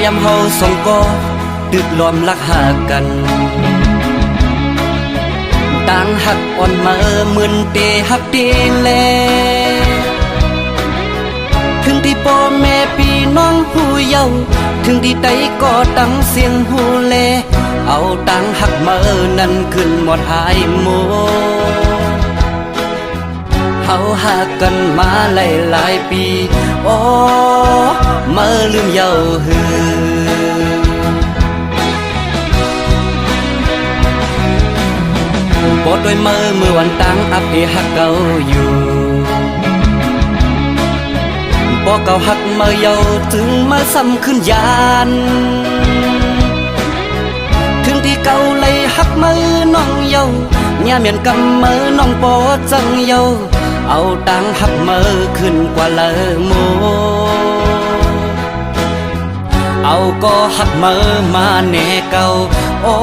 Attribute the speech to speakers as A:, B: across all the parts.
A: ยำเฮาสองก็ตึกล้อมลักหากันต่างหักอ่อนมาเหมือนเตหักเตแลถึงที่พ่อแม่พี่น้องผู้เยาว์ถึงที่ใดก็ตั้งเสียงหูแลเอาต่างหักมานั้นขึ้นหมดหายหมดเฮาหากันมาหลายปีโอ้มาลืมเยาว์หือปอดด้วยเมื่อวันตั้งอับหักเก่าอยู่ปอเก่าหักเมื่อเยาถึงมาซ้ำขึ้นยานถึงที่เก่าเลยหักมือน้องเยาย่าเมียนกำมือน้องปอจังเยาเอาตังหักมือขึ้นกว่าเลยโมเอาก็หักมือมาแน่เก่าโอ้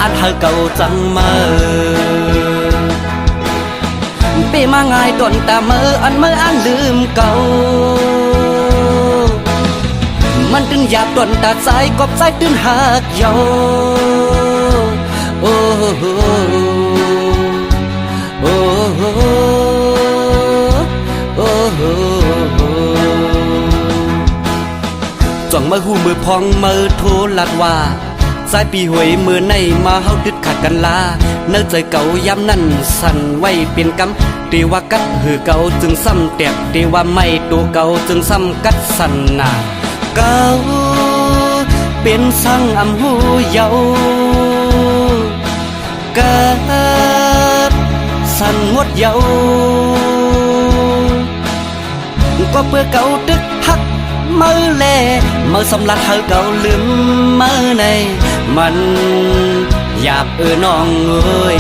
A: อันหักเก่าจังมือเปมาง่ายต้นตามืออันมืออันลืมเก่ามันตึงอยากต้นตาใจกบใจตึงหักเยาโอ้โหโอ้โหโอ้โหจ้องมือหูมือพองมือโทรลัดว่าสายปีหวยมือในมาเฮาดึดขัดกันลาเนื้อใจเก่าย้ำนั่นสั่นไว้เป็นกำตีว่ากัดหือเก่าจึงซ้ำแตกตีว่าไม่ตัวเก่าจึงซ้ำกัดสั่นหนาเก่าเป็นสั่งอำหูเยาเกิดสั่นหมดเยาก็เพื่อเก่าดึกหักมือแลมือสำลัดเฮาเก่าลืมมือในมันหยาบน้องเอ้ย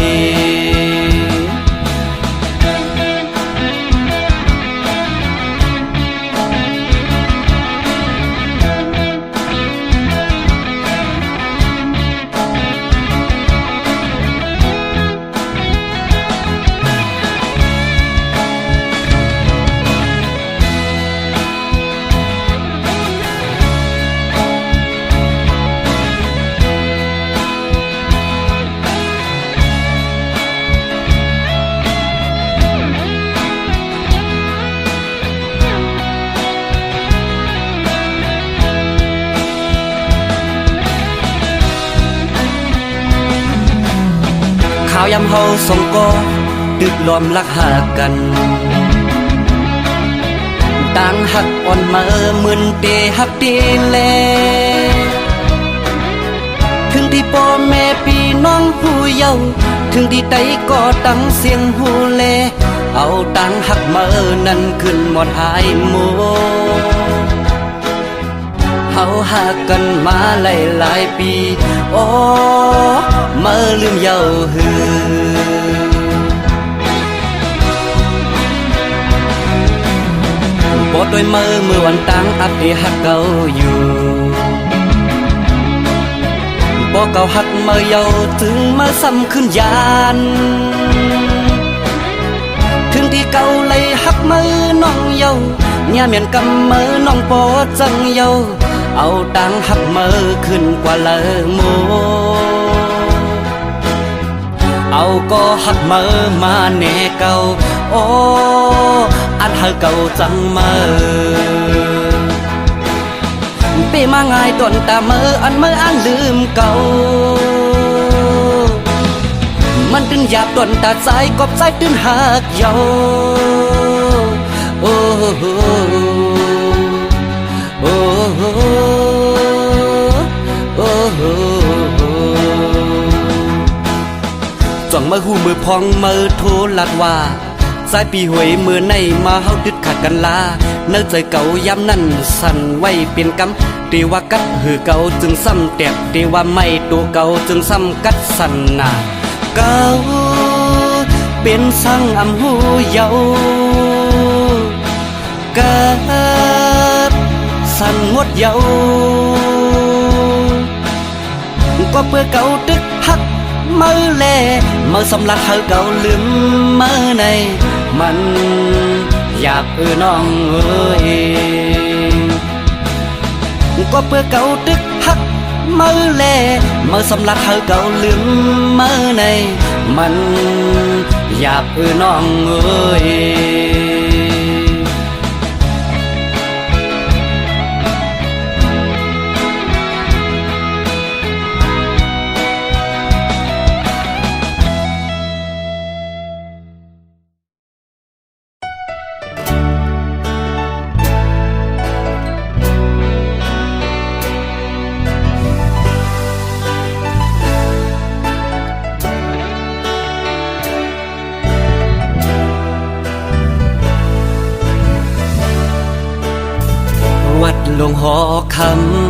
A: ข้าวยำเฮาสองก็ตึกล้อมลักหากันต่างหักอ่อนมาเหมือนเตหักเตแลถึงที่พ่อแม่พี่น้องผู้เยาว์ถึงที่ใดก็ตั้งเสียงหูแลเอาต่างหักมานั้นขึ้นหมดหายหมดเฮาหากันมาหลายปีโอ้มาลืมเยาว์หือปอดด้วยเมื่อวันตั้งอับหักเก่าอยู่ปอเก่าหักเมื่อเยาถึงมาซ้ำขึ้นยานถึงที่เก่าเลยหักมือน้องเยาย่าเมียนกำมือน้องปอจังเยาเอาตังหักมือขึ้นกว่าเลยโมเอาก็หักมือมาแน่เก่าโอ้อันหักเก่าจังมือเปมาง่ายต้นตามืออันมืออันลืมเก่ามันตึงอยากต้นตาใจกบใจตึงหักเยาโอ้โหโอ้โหโอ้โหจ้องมือหูมือพองมือโทรลัดว่าสายปีหวยมือในมาเฮาดึดขัดกันลาเนื้อใจเก่าย้ำนั่นสั่นไว้เป็นกำตีว่ากัดหือเก่าจึงซ้ำแตกตีว่าไม่ตัวเก่าจึงซ้ำกัดสั่นหนาเก่าเป็นสั่งอำหูเยาเกิดสั่นหมดเยาก็เพื่อเก่าดึกหักมือแลมือสำลัดเฮาเก่าลืมมือในมันหยาบน้องเอ้ย ก็เพื่อเก่าตึกฮักมือแลมือสำลักเฮาเก่าลืมมือในมันอยากน้องเอ้ยวัดหลวงหอค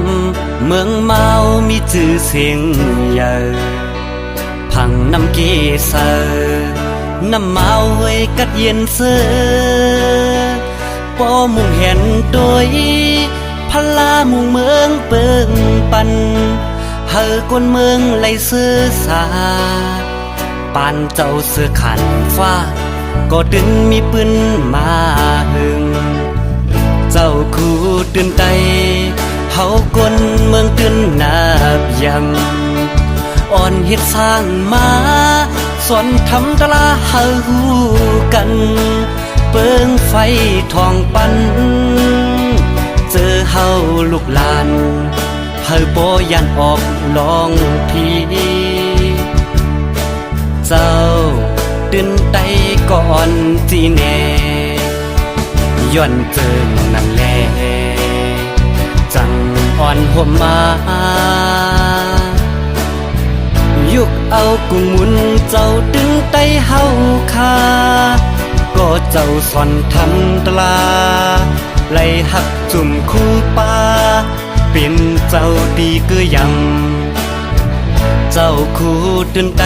A: ำเมืองเมามีชื่อเสียงใหญ่พังน้ำเกษรน้ำเมาเฮยกัดเย็นเสือปอมุงเห็นโดยพลามุงเมืองเปิงปันเฮอกวนเมืองไหลเสือสาปานเจ้าเสือขันฟ้าก็ดึงมีปืนมาหึงเจ้าคู่ตื่นใจเฮากนเมืองตื่นนาบยำอ่อนเฮ็ดสร้างมาสอนทำตลาเฮาฮู้กันเปิงไฟทองปันเจอเฮาลูกหลานเฮาบ่ยันออกลองพีเจ้าตื่นใจก่อนจีแน่ย้อนเจิงนั่นแลจังอ่อนห่มมายุกเอากุ้งมุนเจ้าดึงไตเฮาคาก็เจ้าสอนทำตลาไล่หักจุ่มคู่ป่าเป็นเจ้าดีเกือยังเจ้าคู่ตื่นไต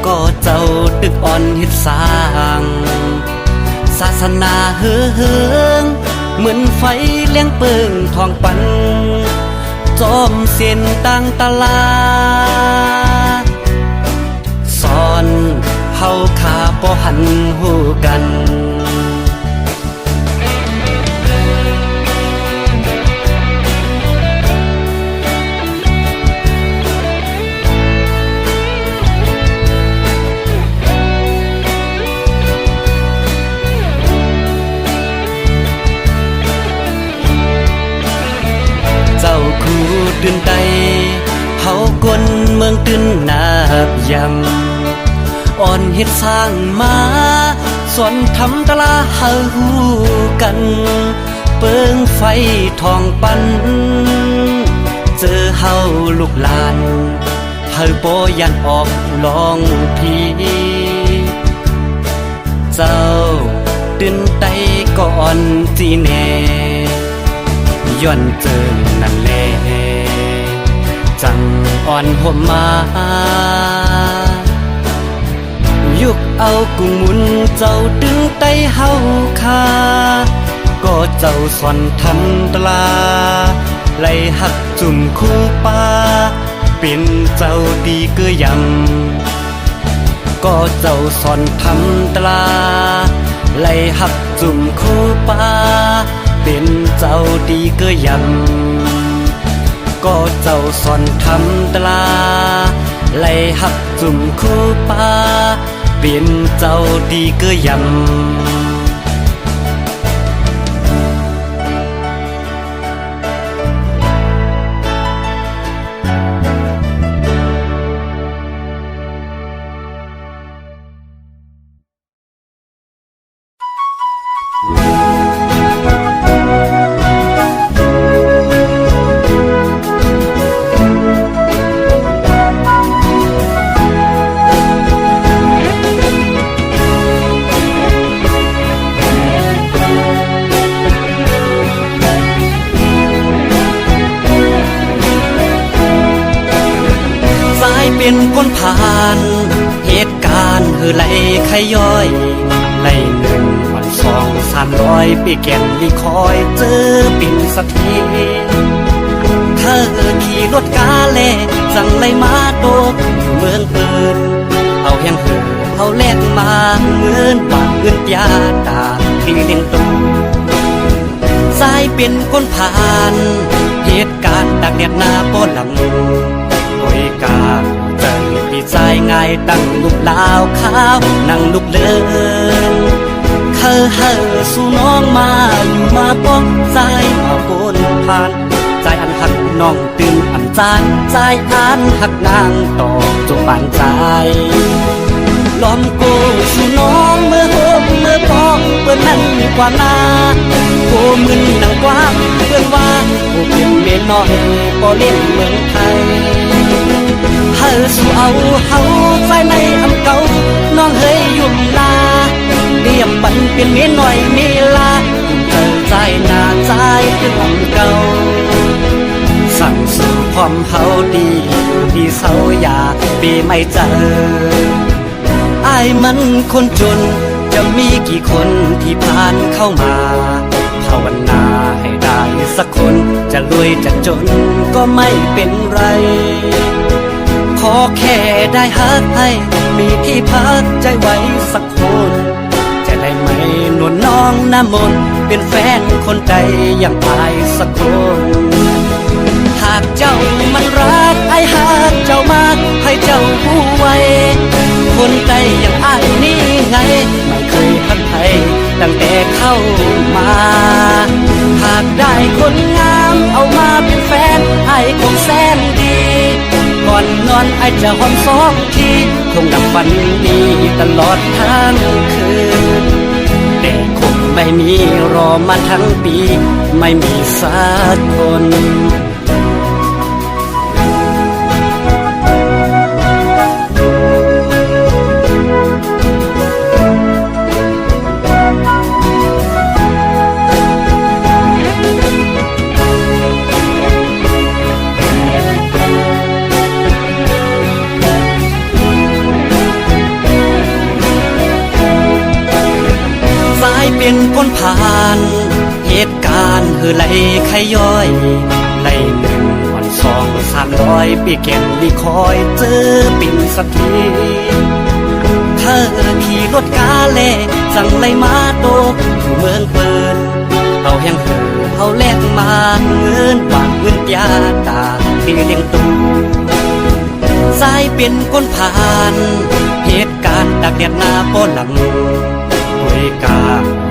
A: ก็เจ้าตึกอ่อนเฮ็ดสร้างศาสนาเฮืองเหมือนไฟเลี้ยงเปิงทองปันจอมเส้นต่างตลาสอนเฮาขาบ่หันหูกันตื่นใจเฮากนเมืองตื่นนาบยำอ่อนเฮ็ดสร้างมาสอนทำตลาเฮาฮู้กันเปิงไฟทองปันเจอเฮาลูกหลานเฮาบ่ยันออกลองพีเจ้าตื่นใจก่อนจีแน่ย้อนเจิงนั่นแลจังอ่อนห่มมายุกเอากุ้งมุนเจ้าดึงไตเฮาคาก็เจ้าสอนทำตลาไล่หักจุ่มคู่ป่าเป็นเจ้าดีเกือยังก็เจ้าสอนทำตลาไล่หักจุ่มคู่ป่าเป็นเจ้าดีเกือยังก็เจ้าสอนทำตลาไล่หักจุ่มคู่ป่าเป็นเจ้าดีเกือยำเป็นคนผ่านเหตุการณ์คือไหลขย้อยไหลหนึ่งวัน200-300ปีแก่นลีคอยเจอปิ่นสักทีเธอขี่รถกาเล่สั่งไหลมาโตกเมืองเปิดเอาแห่งเหือเอาแลกมาเงินบาทเงินยาตาที่เล่นตูส สายเป็นคนผ่านเหตุการณ์ดักเนียดหน้าป้อนหลังโอยกาเจอพี่ใจง่ายตั้งลูกลาวขาวนั่งลูกเลินเคยเฮอสู่น้องมาอยู่มาป้องใจมาบนผ่านใจอันหักน้องตื่นอันจานใจอันหักนางต่อจงปานใจล้อมโกสู่น้องเมื่อโฮมเมื่อพองเพื่อนนั้นกว่านาโกมึนนังกว้างเพื่อนว่าโกเป็นเมียน้อยบ่เล่นเมืองไทยเฮาสู่เอาเฮาใจในอำเก่าน้องเฮยยุ่มลาเรียมปันเป็นเมียน้อยมีลาเธอใจหน้าใจถึงอำเก่าสั่งสู่ความเฮาดีที่เศร้าอย่าปีไม่เจออายมันคนจนจะมีกี่คนที่ผ่านเข้ามาภาวนาให้ได้สักคนจะรวยจะจนก็ไม่เป็นไรขอแค่ได้ฮักให้มีที่พักใจไว้สักคนจะได้ไหมนวลน้องน้ำมนต์เป็นแฟนคนใจอย่างอายสักคนหากเจ้ามันรักไอ้หากเจ้ามากให้เจ้าผู้ไว้คนใจอย่างอ้ายนี่ไงไม่เคยพันไทยตั้งแต่เข้ามาหากได้คนงามเอามาเป็นแฟนไอ้คงแสนดีก่อนนอนไอ้จะหอมสองทีคงดับฝันดีตลอดทั้งคืนแต่คงไม่มีรอมาทั้งปีไม่มีสักคนเป็นคนผ่านเหตุการณ์คือไหลไขย้อยไหลหนึ่งวันสอง300ปีเก็บมีคอยเจอปิ่นสักทีเธอขี่รถกาเล่สั่งไหลมาโตอยู่เมืองเปิดเอาแห่งเธอเอาแลกมาเงินบาทเงินยาตาที่เลี้ยงตูสายเป็นคนผ่านเหตุการณ์ดักเดียดหน้าป้อนหลังโอยกา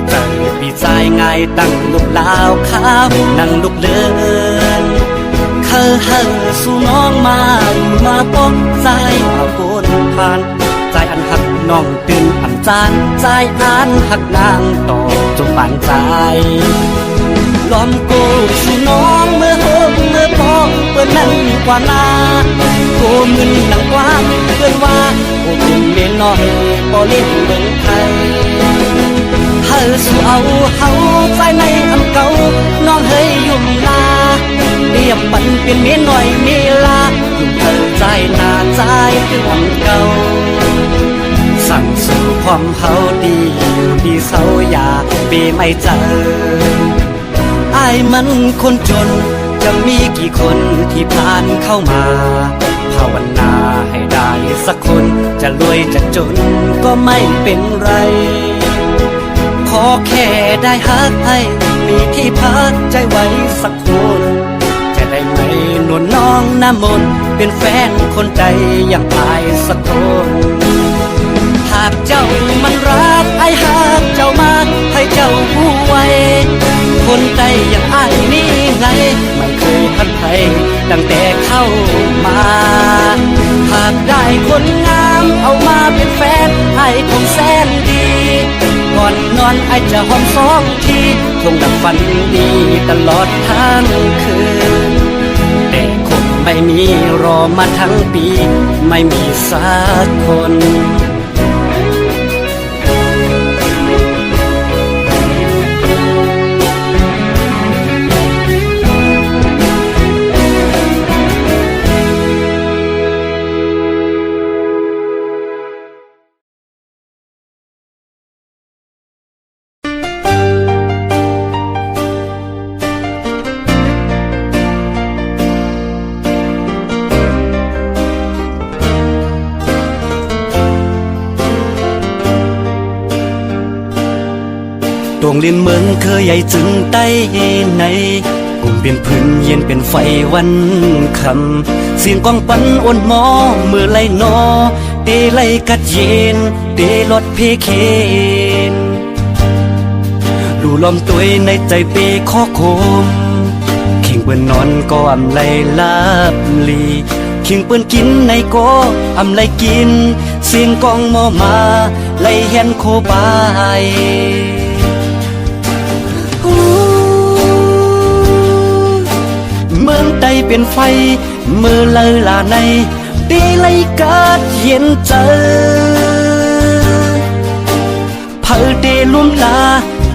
A: เจอพี่ใจง่ายตั้งลูกลาวขาวนั่งลูกเลินเคยเฮอสู่น้องมาอยู่มาป้องใจมาบนผ่านใจอันหักน้องตื่นอันจานใจอันหักนางต่อจงปานใจล้อมโกสู่น้องเมื่อโฮมเมื่อพองเพื่อนนั้นกว่านาโกมึนนังกว้างเพื่อนว่าโกเป็นเมียน้อยบ่เล่นเมืองไทยเฮาสู่เอาเฮาใจในอำเก่าน้องเฮยยุ่มลาเรียบปันเป็นเมียน้อยมีลายุ่มเธอใจหน้าใจถึงอำเก่าสั่งสู่ความเฮาดีที่เศร้าอย่าปีไม่เจออายมันคนจนจะมีกี่คนที่ผ่านเข้ามาภาวนาให้ได้สักคนจะรวยจะจนก็ไม่เป็นไรขอแค่ได้ฮักให้มีที่พักใจไว้สักคนจะได้ไหมนวลน้องน้ำมนต์เป็นแฟนคนใจอย่างอายสักคนหากเจ้ามันรักไอ้หากเจ้ามากให้เจ้าผู้ไว้คนใจอย่างอายนี่ไงไม่เคยพันไทยตั้งแต่เข้ามาหากได้คนงามเอามาเป็นแฟนไอ้คงแสนดีก่อนนอนไอ้จะหอมสองทีคงดับฝันดีตลอดทั้งคืนแต่คงไม่มีรอมาทั้งปีไม่มีสักคน เรียนเมืองเคยใหญ่จึงใต้ในกลุ่มเป็นพื้นเย็นเป็นไฟวันคำเสียงกองปันอ่อนหมอเมื่อไรนอเตไลกัดเย็นเตลดเพเคนดูลมตัวในใจเปข้อโคมเข่งเปื้อนนอนก็อำไลลาบลีเข่งเปื้อนกินในก็อำไลกินเสียงกองหมอมาไลเห็นโคบายเมืองใดเป็นไฟเมื่อเลอลาในตีไลกาดเย็นเจอเผอเดลุ่มลา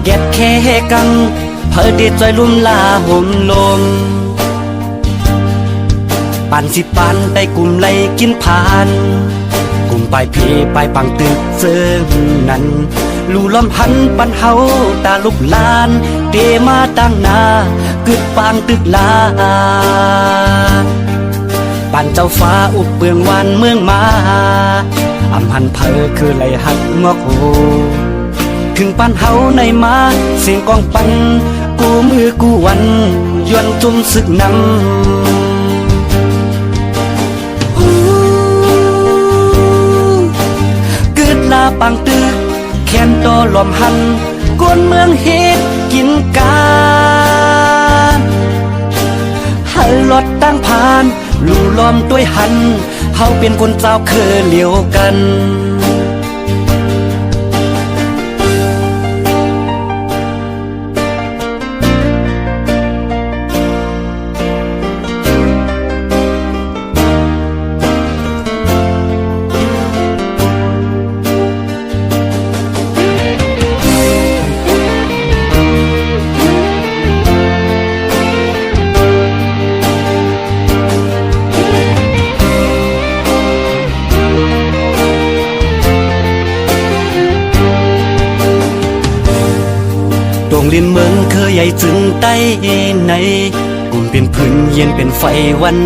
A: แกดแค่กังเผอเดใจลุ่มลาห่มลมปันสิปันได้กลุ่มไลกินผ่านกลุ่มปลายเพปลายปังตึกเซิงนั้นลู่ลำพันปันเฮาตาลุกลานเตมาตั้งนากึดปางตึกลาปันเจ้าฟ้าอุบเปืองวันเมืองมาอำหันเพอคือไหลหักงอกโหถึงปันเฮาในมาเสียงกองปันกูมือกูวันยวนจุ่มสึกนำกึดลาปังตึกแค้นตอลอมหันกวนเมืองเฮ็ดกินกาให้รถตั้งผ่านลู่ล้อมด้วยหันเฮาเป็นคนเจ้าเคยเหลียวกันโรงเรียนเมืองเคยใหญ่จึงใต้ในกลุ่มเป็นพื้นเย็นเป็นไฟวัน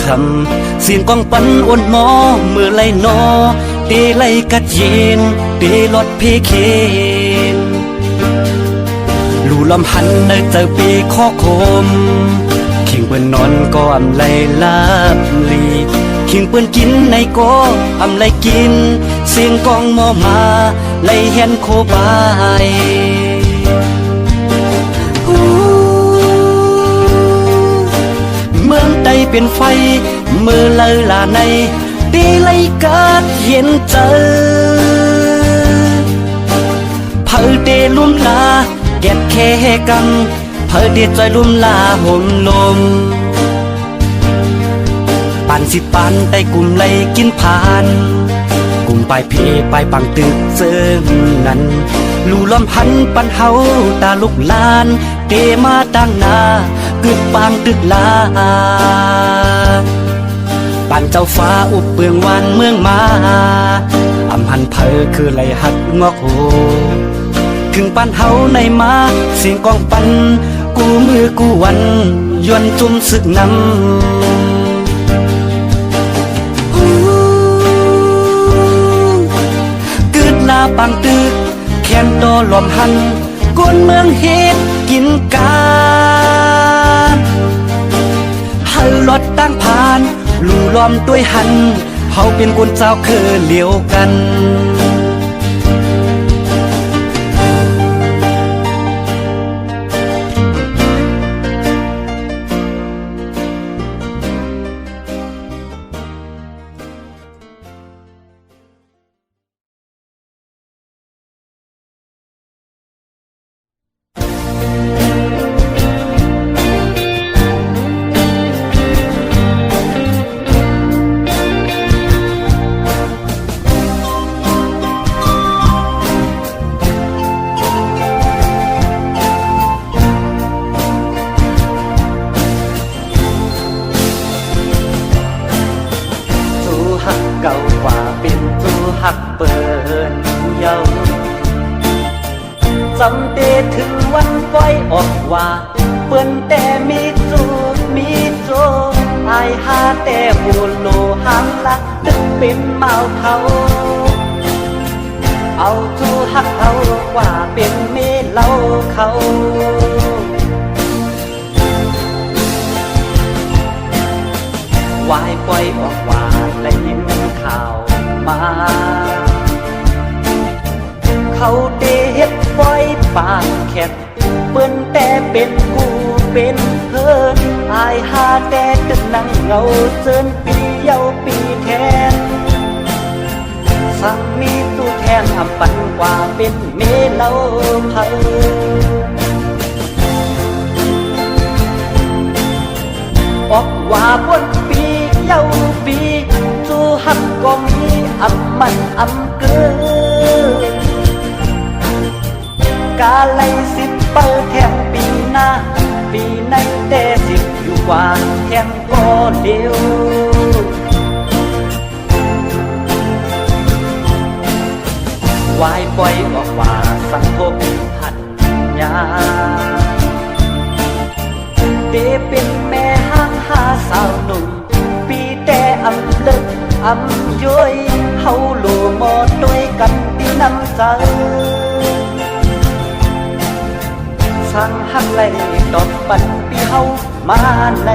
A: คำเสียงกองปันอ่อนหมอเมื่อไรนอเตไลกัดเย็นเตลดเพเคนลู่ลำหันในใจเปข้อโคมเข่งเปื้อนนอนก็อำไลลาบลีเข่งเปื้อนกินในก็อำไลกินเสียงกองหมอมาไลเห็นโคบายเมืองใดเป็นไฟเมื่อเลอลาในตีไลกาดเย็นเจอเผอเดลุ่มลาแกดแค่กังเผอเดใจลุ่มลาห่มลมปันสิปันได้กลุ่มไลกินผ่านกลุ่มปลายเพปลายปังตึกเซิงนั้นลู่ลำพันปันเฮาตาลุกลานเตมาตั้งนากึดปางตึกลาปันเจ้าฟ้าอุบเปืองวันเมืองมาอำหันเพอคือไหลหักงอกโหถึงปันเฮาในมาเสียงกองปันกูมือกูวันยวนจุ่มสึกนำกึดลาปังตึกแค้นตอลอมหันกวนเมืองเฮ็ดกินกาให้รถตั้งผ่านลู่ล้อมด้วยหันเฮาเป็นคนเจ้าเคยเหลียวกัน
B: สำเดถึงวันปล่อยออกว่าเปิ้นแต่มีจูมีโจอายหาแต่หูโลหังละตึกเป็นเมาเทา เอาทูหักเอาว่าเป็นเมเล่าเขาวายปล่อยออกว่าได้ยินข่าวมาเขาเดเฮ็ดปล่อยปากแคบเปิ้นแต่เป็นกูเป็นเพิ่นอายหาแต่ตึกนั่งเงาเซินปีเยาปีแทนสั่งมีตู้แทนอำปันกว่าเป็นเมเล่าเพิ่นออกว่าบนปีเยาปีจูหักก็มีอำมันอำเกินกาไลสิบเปิดแทงปีหน้าปีในแต่สิบอยู่กว่าแทงก็เดียววายปล่อยออกว่าสังคมหันยาเดเป็นแม่ห้างหาสาวหนุ่มปีแต่อำเลิกอำย้อยเฮาโลมอด้วยกันที่น้ำใจสั่งหักไหลตอบปันปีเฮามาใน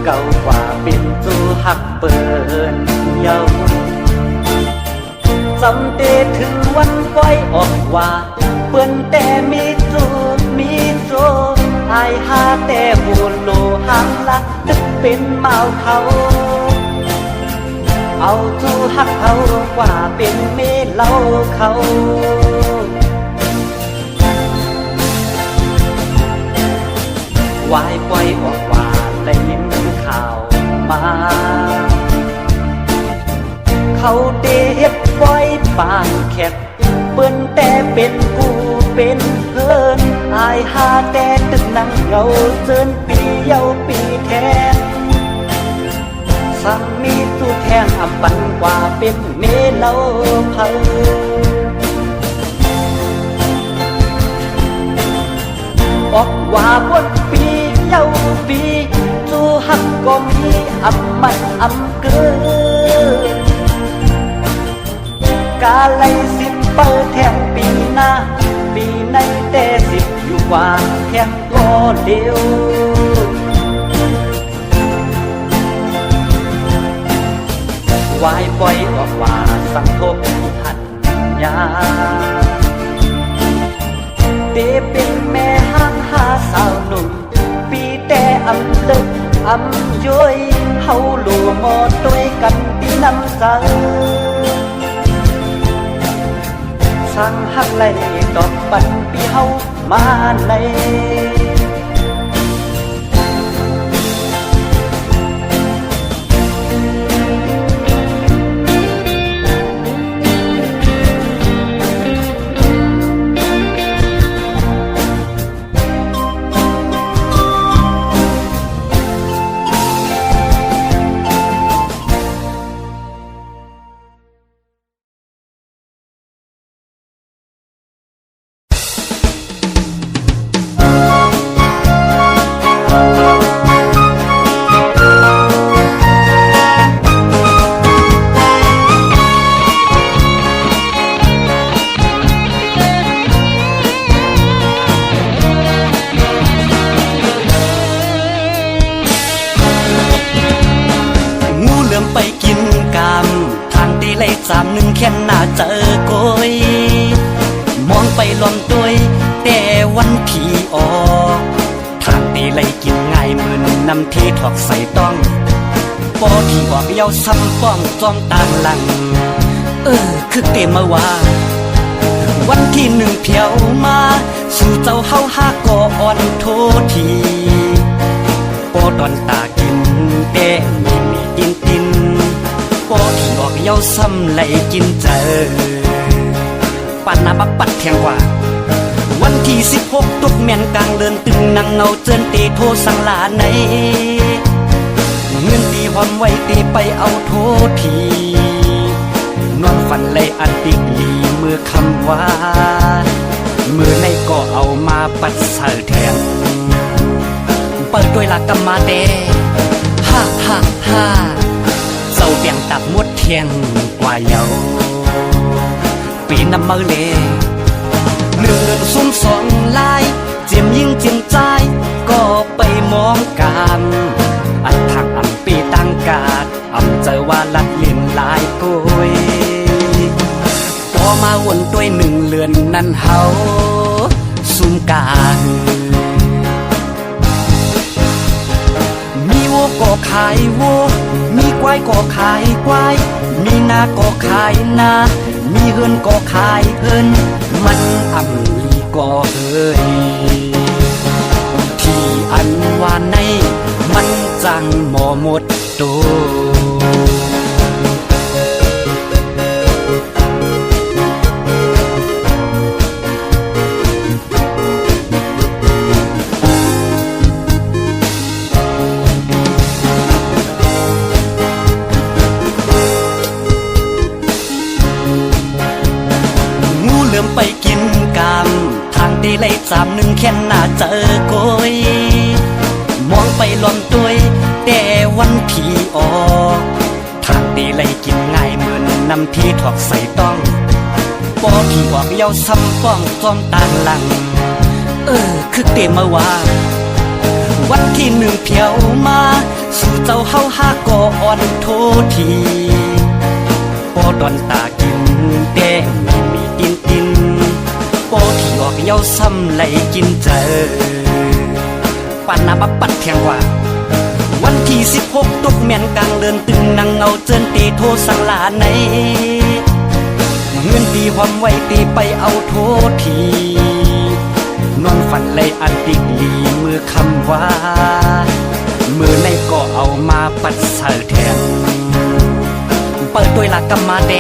B: เก่ากว่าเป็นจูหักเปินเยาจำเดถึงวันก้อยออกว่าเปิ้นแต่มีจูมีโจอายหาแต่บุญโลหังละตึกเป็นเมาเขาเอาจูหักเขากว่าเป็นเมเล่าเขาวายปล่อยออกว่าได้ยินข่าวมาเขาเดเฮ็ดปล่อยปางแคบเปิ้นแต่เป็นกูเป็นเพิ่นอายหาแต่ตึกนั่งเงาเซินปีเยาปีแทนสั่งมีตู้แทงอำปันกว่าเป็นเมเล่าเพิ่นออกว่าบนปีเยาปีจูหักก็มีอำมันอำเกินกาไลสิบเปิดแทงปีหน้าปีในแต่สิบอยู่กว่าแทงก็เดียววายปล่อยออกว่าสังคมหันยาเดเป็นแม่ห้างหาสาวหนุ่มปีแต่อำเลิกอำย้อยเฮาโลมอด้วยกันที่น้ำใจสั่งหักไหลตอบปันปีเฮามาในแค่หน้าเจอโกยมองไปล้อมตัวแต่วันผีออกทางตีไล่กินง่ายเหมือนน้ำที่ถอกใส่ต้องปอที่ออกเย้าซ้ำป้องจ้องต่างหลังคือเตมาว่าวันที่หนึ่งเพียวมาสู่เจ้าเฮาหาก่ออ่อนโททีปอตอนตากินแต่มีกินตินปอที่ออกเย้าซ้ำไหลกินเจอปันนาบักปัดแทงว่า ที่16ตุกแม่นกลางเดินตึงนังเงาเจินเตโทสังลาในเงินตีความไว้ตีไปเอาโททีนอนฝันเลยอันติกลีเมื่อคำว่ามือในก็เอามาปัดเสแทนเปิดด้วยหลักกรรมาเดฮ่าฮ่าฮ่าเจ้าเบี่ยงตับมดเทียงกว่าเยาปีน้ำมือเลเรื่องเงินซุ่มสองลายเจียมยิ่งเจียมใจก็ไปมองกันอันทางอำปีตั้งกาดอำเจอว่าลัดเลียนลายกุยพอมาวนด้วยหนึ่งเรือนนั้นเฮาซุ่มกามีวัวก็ขายวัวมีควายก็ขายควายมีนาก็ขายนามีเฮือนก็ขายเฮือนมันอำลีก็เฮ้ยที่อันว่าในมันจังหมอหมดโตไปกินกามทางตีไล่จามหนึ่งแค่หน้าเจอโกยมองไปล้อมตัวยแต่วันผีออกทางตีไล่กินง่ายเหมือนน้ำพี่ถอกใส่ต้องปอผีออกเย้าซ้ำป้องจอมต่างหลังคือเตมาว่าวันที่หนึ่งเพียวมาสู่เจ้าเฮาหาก่ออ่อนโททีปอดอนตากินแดงไม่มีตินตินปอที่ออกเย้าซ้ำไหลกินเจอปันนาบับปัดเทียงว่าวันที่16ตุกแม่นกลางเดินตึงนังเงาเจินตีโทสังลาในเงินตีความไว้ตีไปเอาโททีนอนฝันเลยอันติกลีเมื่อคำว่ามือในก็เอามาปัดเสแทนเปิดด้วยหลักกรรมาเด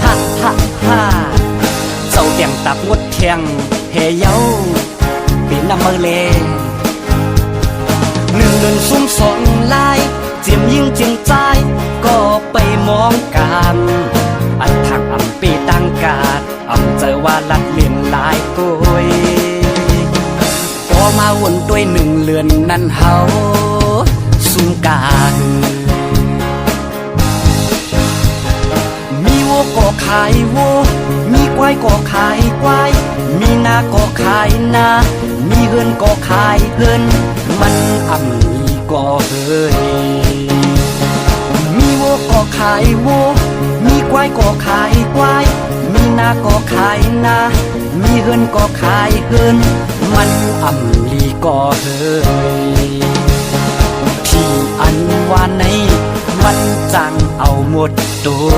B: ฮ่าฮ่าฮ่าเจ้าเดี่ยงตับงดเทียงเฮเย้าปีน้ำมือเลหนึ่งเดินซุ่มสองลายเจียมยิ่งเจียงใจก็ไปมองกันอันทางอำปีตั้งกาดอำเจอว่าลัดเลียนลายกุยพอมาวนด้วยหนึ่งเรือนนั้นเฮาซุ่มกามีวัวก็ขายวัวมีควายก็ขายควายมีนาก็ขายนามีเฮือนก็ขายเฮือนมันอำลีก็เฮ้ยมีวัวก็ขายวัวมีควายก็ขายควายมีนาก็ขายนามีเฮือนก็ขายเฮือนมันอำลีก็เฮ้ยที่อันว่าในมันจังเอาหมดตัว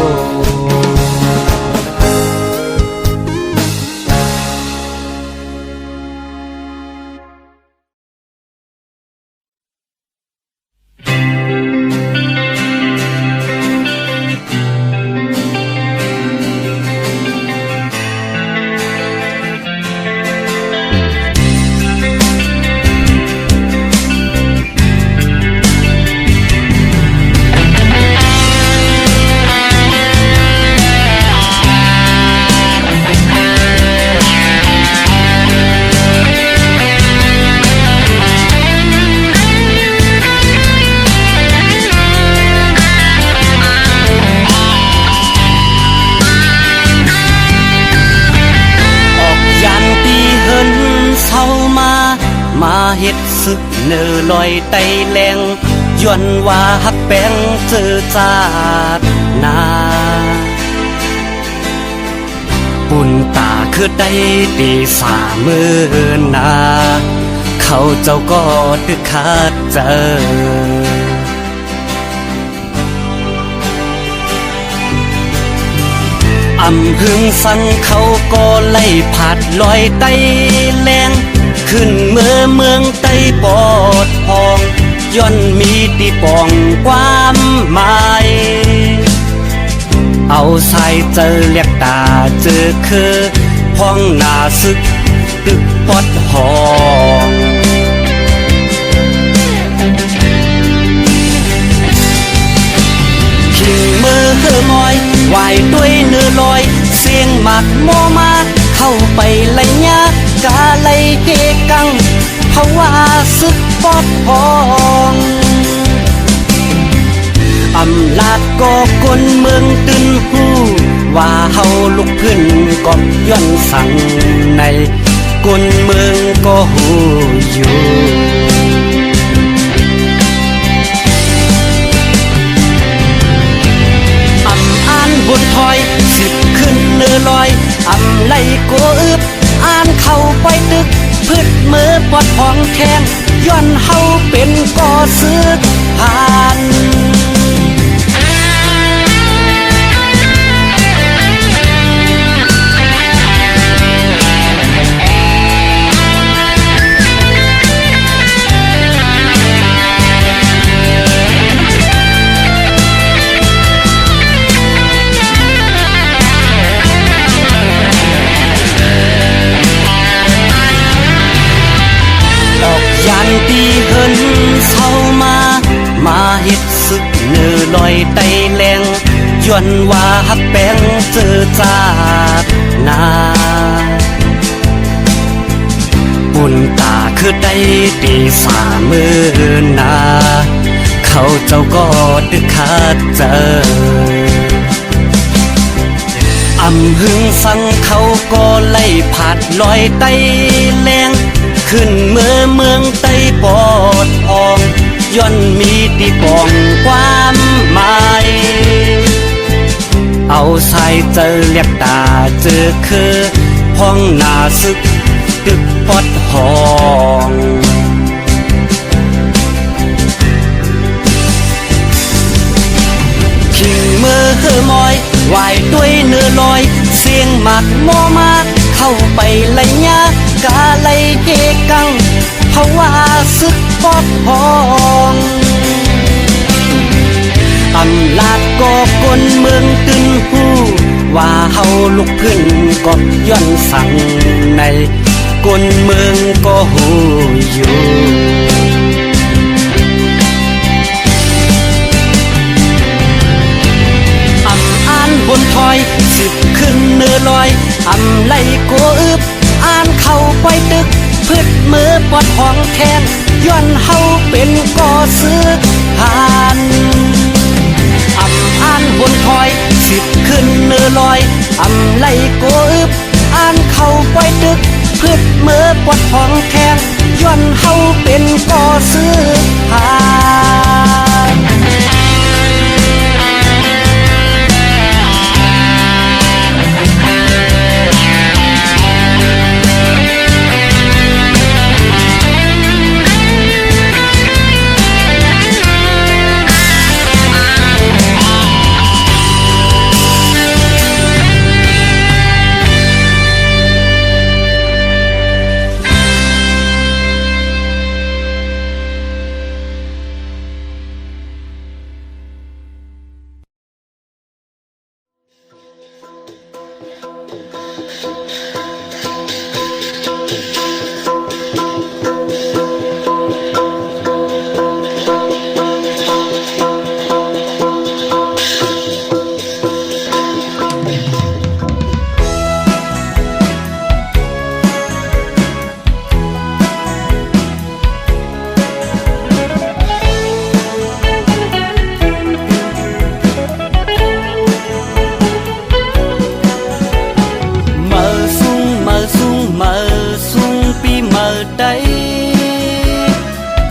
B: เฮ็ดสึกเนอลอยไตแรงย้อนว่าฮักแป้งเจอจาดนาปุ่นตาคือได้ตีสามือนาเขาเจ้าก็ตึกขาดเจออำพึงฟังเขาก็ไล่ผาดลอยไตแรงขึ้นเมืองไต้ปอดพองย้อนมีตีปองความหมายเอาสายเจอเรียกตาเจอคือพ้องหน้าซึก ตึกปอดหองขิงมือเธอมอยไหวด้วยเนื้อลอยเสียงหมักโมมาเข้าไปเลยยากาเลยเกกังเพราะว่าสึกปอดหองอำลาดก็คนเมืองตึนหูว่าเฮาลุกขึ้นก็ย้อนสั่งในคนเมืองก็หูอยู่อำอ่านบทถอยสิบขึ้นเนื้อลอยอำไล่โกอึบอ่านเข้าไปตึกพืชมือปอดพองแทงย้อนเฮาเป็นก่อซื้อผ่านยันตีเฮินเศร้ามาเฮ็ดสึกเนื้อลอยไตแรงย้อนว่าฮักแป้งเจอจากนาบุญตาคือได้ตีสามือนาเขาเจ้าก็ตึกขาดเจออำหึงฟังเขาก็ไล่ผาดลอยไตแรงขึ้นเมืองไต้ปอดอองย้อนมีตีปองความหมายเอาสายเจอเรียกตาเจอคือห้องหน้าซึกตึกปอดหองขิงมือเธอมอยไหวด้วยเนื้อลอยเสียงหมักโมมาเข้าไปเลยยากาเลยเกกังเพราะว่าสึกปอดหองอำลาดก็คนเมืองตึนหูว่าเฮาลุกขึ้นก็ย้อนสั่งในคนเมืองก็หูอยู่อำอ่านบนถอยสิบขึ้นเนื้อลอยอำไล่โกอึบอ่านเข้าไปตึกพืชมือปอดหองแทงย้อนเฮาเป็นก่อซื้อผ่านอำอ่านบนถอยสิบขึ้นเนื้อลอยอำไล่โกอึบอ่านเข้าไปตึกพืชมือปอดหองแทงย้อนเฮาเป็นก่อซื้อผ่าน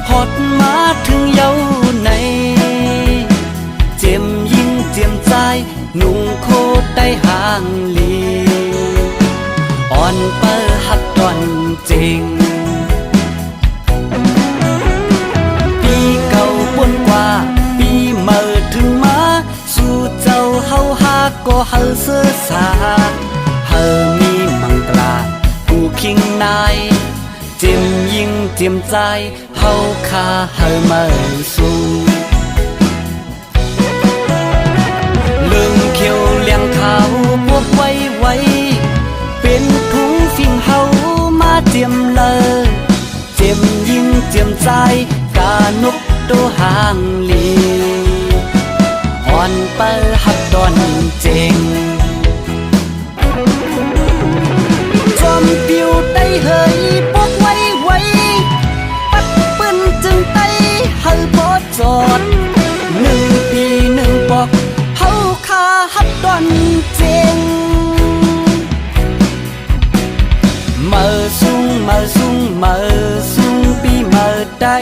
B: ฮอดมาถึงเย้าในเจียมยิ่งเจียมใจนุ่งโคตรได้ห่างลีอ่อนเปิดหักตอนจริงปีเก่าปนกว่าปีเมื่อถึงมาสู่เจ้าเฮาหาก็เฮาเสื้อสาเฮามีมังตราผู้คิงนายเจียมยิ่งเจียมใจเฮาคาเฮามาสู่เรื่องเขียวเลี้ยงขาวพวกไว้เป็นถุงฟิ่งเฮามาเจ เจงจอมปิวได้เฮยปกไว้ไว้ปัดปืนจึงไต้เฮาพอจอด1 ปี1 ปอกเฮาคาฮับดอนเจงมาซุงมาซุงมาซุงปีมาได้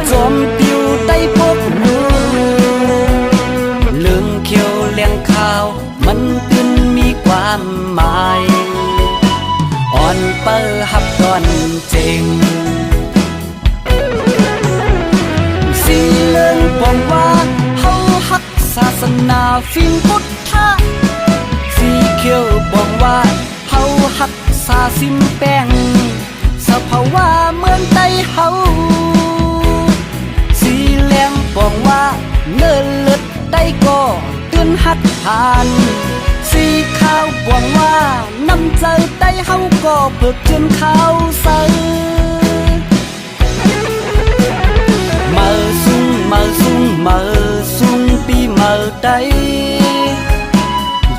B: จอมปิวได้พบนูเรื่องเขียวเลี้ยงข้าวมันตื่นมีความหมายอ่อนเปิดฮับดอนเจงสีเลื่องปองว่าเฮาฮักศาสนาฟิงพุทธะสีเขียวบอกว่าเฮาฮักษาซิมแป้งสภาวะเหมือนไตเฮาสีแหลงบอกว่าเนินเลิศได้ก็ตื่นหัดทานสีขาวบอกว่าน้ำใจไตเฮาก็เพิกจนข้าวใสมาซุงมาซุงมาซุงปีมาได้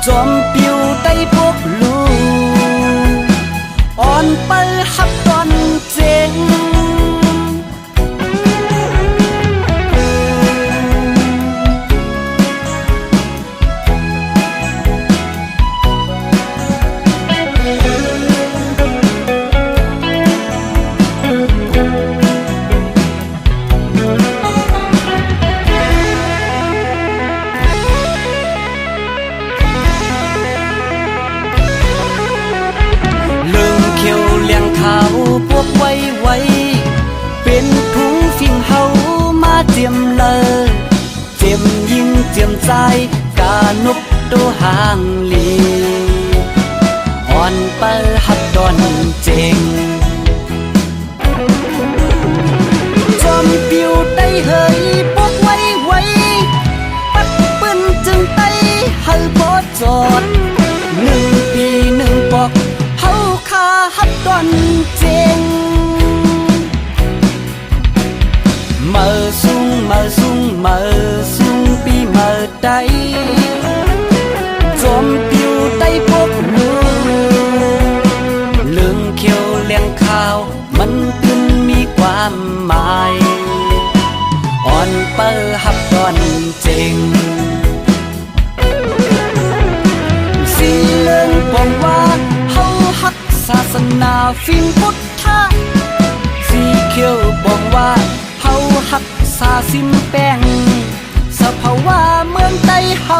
B: จอมปิวได้พบลูอ่อนไปฮับตอนเจงพวกไว้ไว้เป็นถุงฟิ่งเฮามาเจียมเลยเจียมยิงเจียมใจกานกตัวห่างลีอ่อนเปิฮับดอนเจงจอมปิวได้เฮยพวกไว้ไว้ปัดปืนจึงไต้เฮาพอจอด1 ปี1 ปอกเฮาคาฮับดอนเจงมาซุงมาซุงมาซุงปีมาได้จอมปิวได้พบนูเรื่องเขียวเลี้ยงข้าวมันขึ้นมีความหมายอ่อนเปิดฮับดอนเจงสีเลื่องปองว่าเฮาฮักศาสนาฟิงพุทธะสีเขียวบอกว่าเฮาฮักษาซิมแป้งสภาวะเหมือนไตเฮา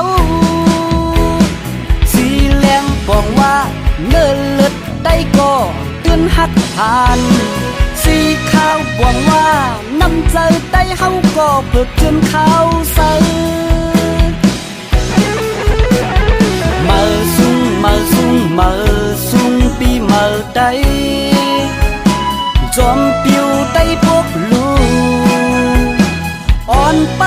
B: สีแหลงบอกว่าเนินเลิศได้ก็ตื่นหัดทานสีขาวบอกว่าน้ำใจไตเฮาก็เพิกจนข้าวใสมาซุงมาซุงมาซุงปีมาได้จอมปิวได้พบลูอ่อนไป